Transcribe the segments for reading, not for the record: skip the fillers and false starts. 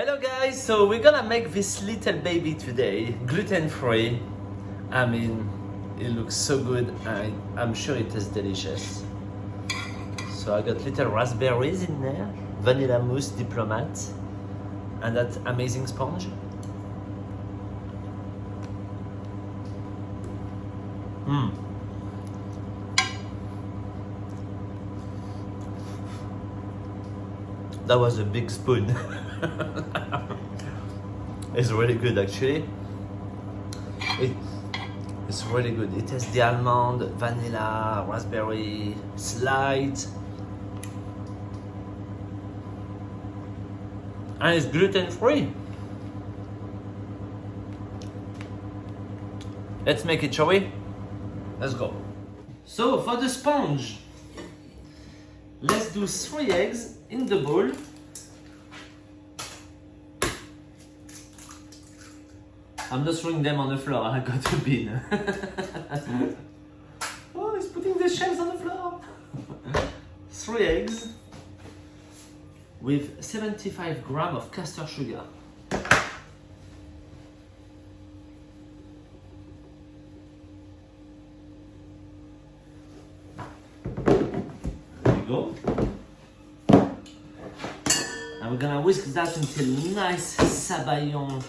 Hello guys, so we're gonna make this little baby today, gluten-free. I mean, it looks so good. I'm sure it tastes delicious. So I got little raspberries in there, vanilla mousse, diplomat, and that amazing sponge. That was a big spoon. It's really good actually. It's really good. It has the almond, vanilla, raspberry, slide. And it's gluten-free. Let's make it, shall we? Let's go. So for the sponge, let's do 3 eggs in the bowl. I'm not throwing them on the floor, I got a bin. Oh, he's putting the shells on the floor. 3 eggs with 75 grams of castor sugar. There we go. And we're gonna whisk that until nice sabayon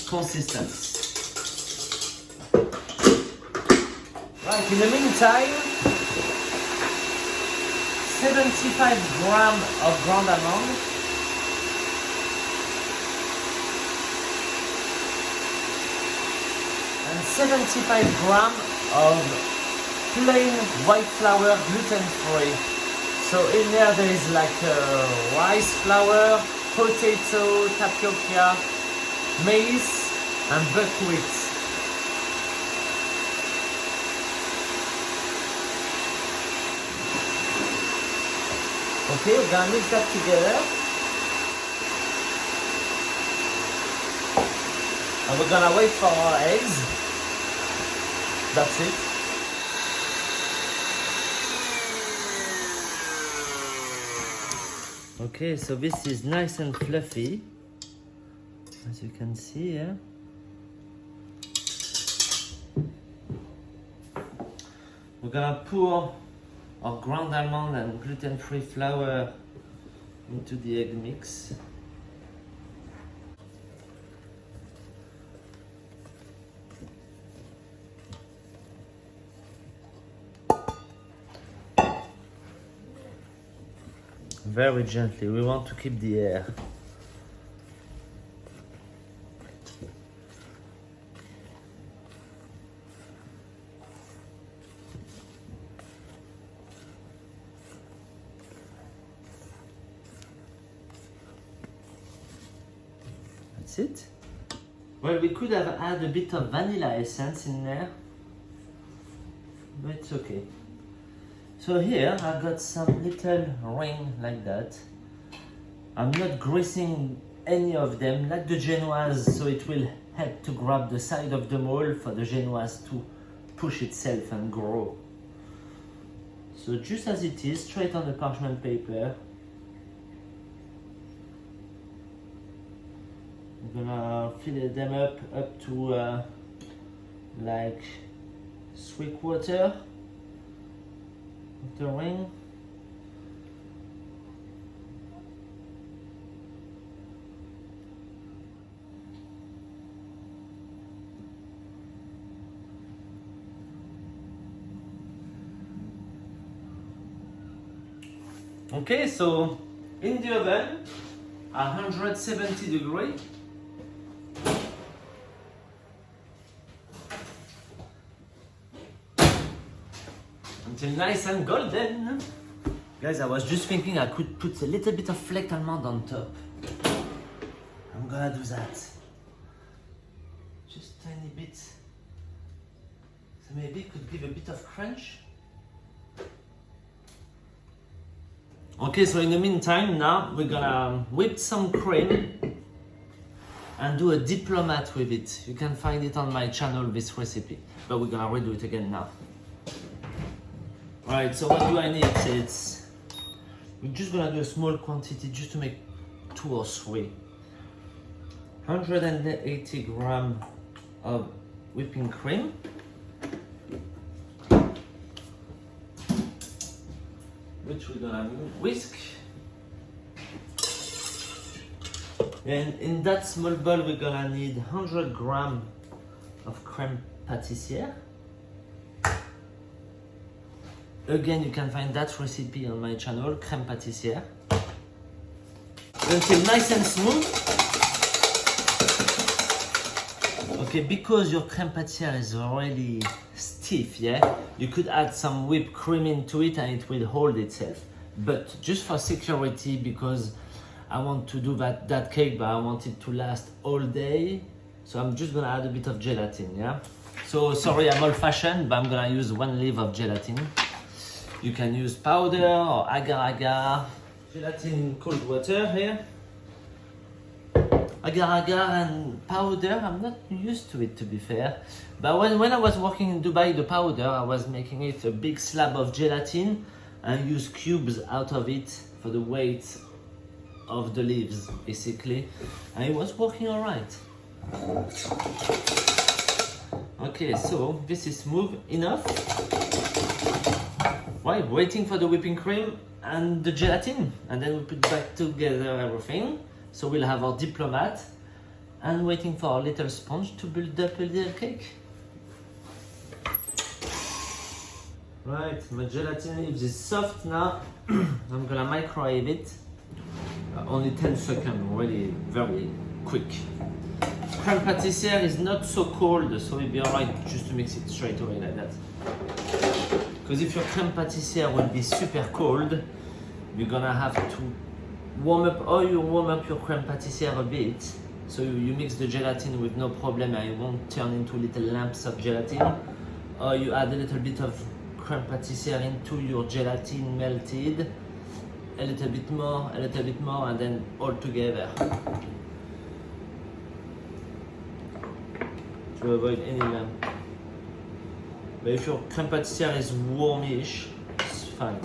consistence. Right, in the meantime, 75 grams of ground almond, and 75 grams of plain white flour, gluten-free. So in there is like rice flour, potato, tapioca, maize, and buckwheat. Okay, we're gonna mix that together. And we're gonna wait for our eggs. That's it. Okay, so this is nice and fluffy, as you can see here. We're gonna pour our ground almond and gluten-free flour into the egg mix. Very gently, we want to keep the air. That's it. Well, we could have added a bit of vanilla essence in there, but it's okay. So here I've got some little ring like that. I'm not greasing any of them, like the genoise, so it will help to grab the side of the mold for the genoise to push itself and grow. So just as it is, straight on the parchment paper. I'm gonna fill them up to like 3/4 of the ring. Okay, so in the oven, 170 degrees. Until nice and golden. Guys, I was just thinking I could put a little bit of flaked almond on top. I'm gonna do that. Just tiny bit. So maybe it could give a bit of crunch. Okay, so in the meantime, now we're gonna whip some cream and do a diplomat with it. You can find it on my channel, this recipe, but we're gonna redo it again now. Alright, so what do I need? We're just gonna do a small quantity just to make 2 or 3. 180 grams of whipping cream. Which we're gonna whisk. And in that small bowl, we're gonna need 100 grams of crème patissiere. Again, you can find that recipe on my channel, crème patissiere. Until nice and smooth. Okay, because your crème patissiere is already stiff, yeah, you could add some whipped cream into it and it will hold itself. But just for security, because I want to do that cake, but I want it to last all day, so I'm just gonna add a bit of gelatin, yeah? So sorry, I'm old-fashioned, but I'm gonna use 1 leaf of gelatin. You can use powder or agar-agar. Gelatin in cold water here. Agar-agar and powder, I'm not used to it, to be fair. But when I was working in Dubai, the powder, I was making it a big slab of gelatin and use cubes out of it for the weight of the leaves, basically. And it was working all right. Okay, so this is smooth enough. Right, waiting for the whipping cream and the gelatin. And then we put back together everything. So we'll have our diplomat and waiting for our little sponge to build up a little cake. Right, my gelatin leaves is soft now. I'm gonna microwave it. Only 10 seconds, really very quick. Crème patissiere is not so cold, so it'll be alright just to mix it straight away like that. Because if your crème patissiere will be super cold, you're gonna have to warm up your crème patissiere a bit, so you mix the gelatin with no problem and it won't turn into little lumps of gelatin. Or you add a little bit of crème patissiere into your gelatin melted, a little bit more, and then all together. To avoid any lump. But if your crème patissiere is warmish, it's fine.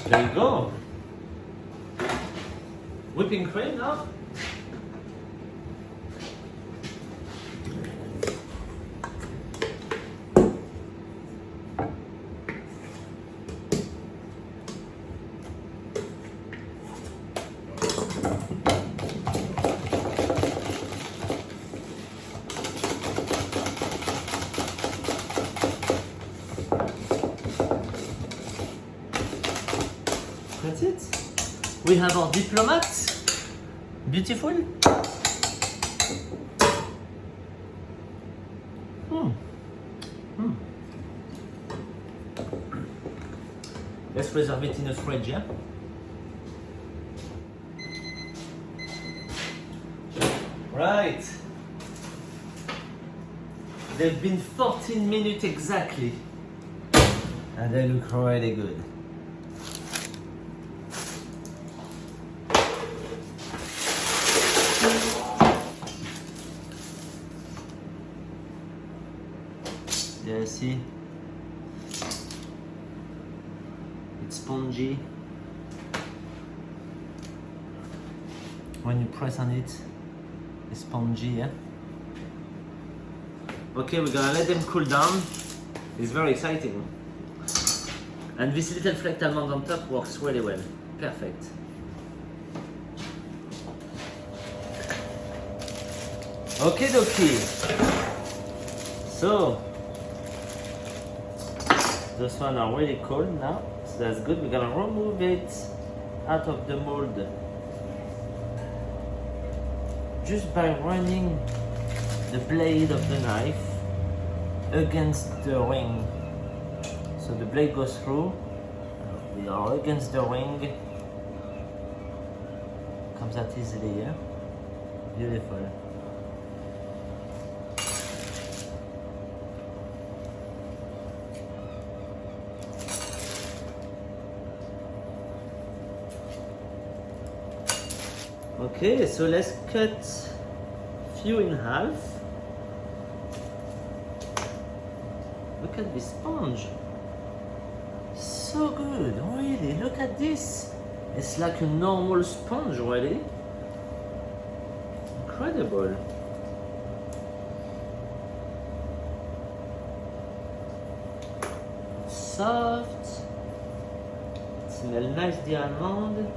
There you go. Whipping cream now. That's it. We have our diplomat. Beautiful. Let's preserve it in the fridge, yeah? Right. They've been 14 minutes exactly. And they look really good. Yeah, see? It's spongy. When you press on it, it's spongy, yeah? Okay, we're gonna let them cool down. It's very exciting. And this little flaked almond on top works really well. Perfect. Okay, dokie. So, those ones are really cold now, so that's good. We're gonna remove it out of the mold just by running the blade of the knife against the ring. So the blade goes through, we are against the ring, comes out easily, yeah? Beautiful. Okay, so let's cut you in half. Look at this sponge. So good, really. Look at this. It's like a normal sponge, really. Incredible. Soft. Smell nice, the almond.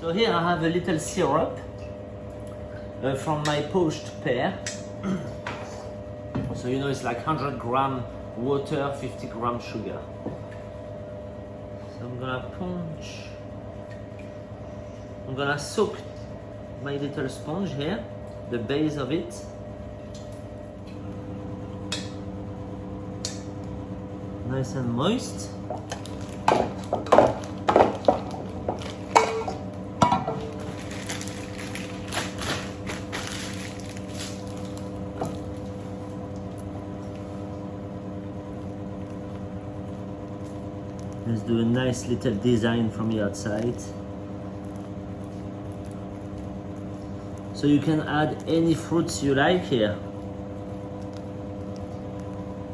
So here I have a little syrup from my poached pear. So you know it's like 100 gram water, 50 gram sugar. So I'm gonna soak my little sponge here, the base of it. Nice and moist. Let's do a nice little design from the outside. So you can add any fruits you like here.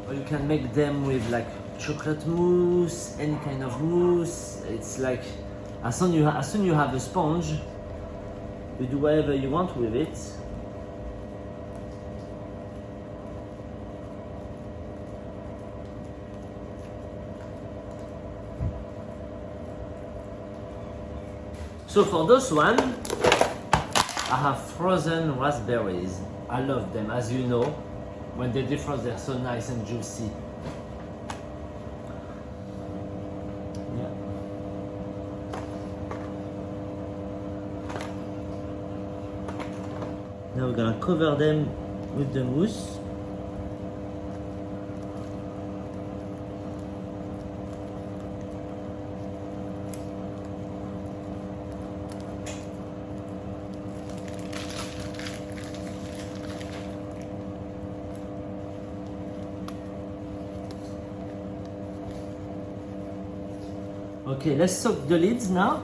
Or you can make them with like chocolate mousse, any kind of mousse. It's like, as soon you have a sponge, you do whatever you want with it. So for this one, I have frozen raspberries. I love them, as you know. When they defrost, they're so nice and juicy. Yeah. Now we're gonna cover them with the mousse. Okay, let's soak the lids now.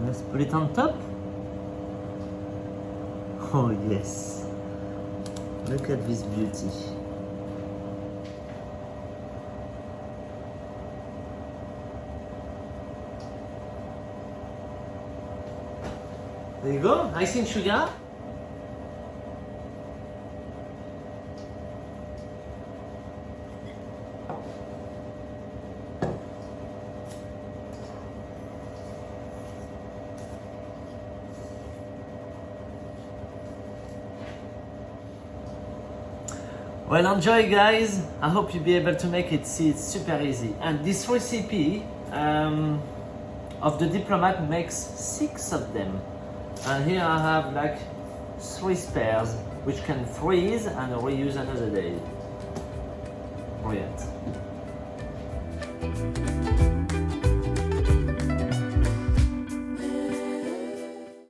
Let's put it on top. Oh yes, look at this beauty. There you go, icing sugar. Well, enjoy guys. I hope you'll be able to make it. See, it's super easy. And this recipe of the diplomat makes 6 of them. And here I have like 3 spares, which can freeze and reuse another day. Brilliant.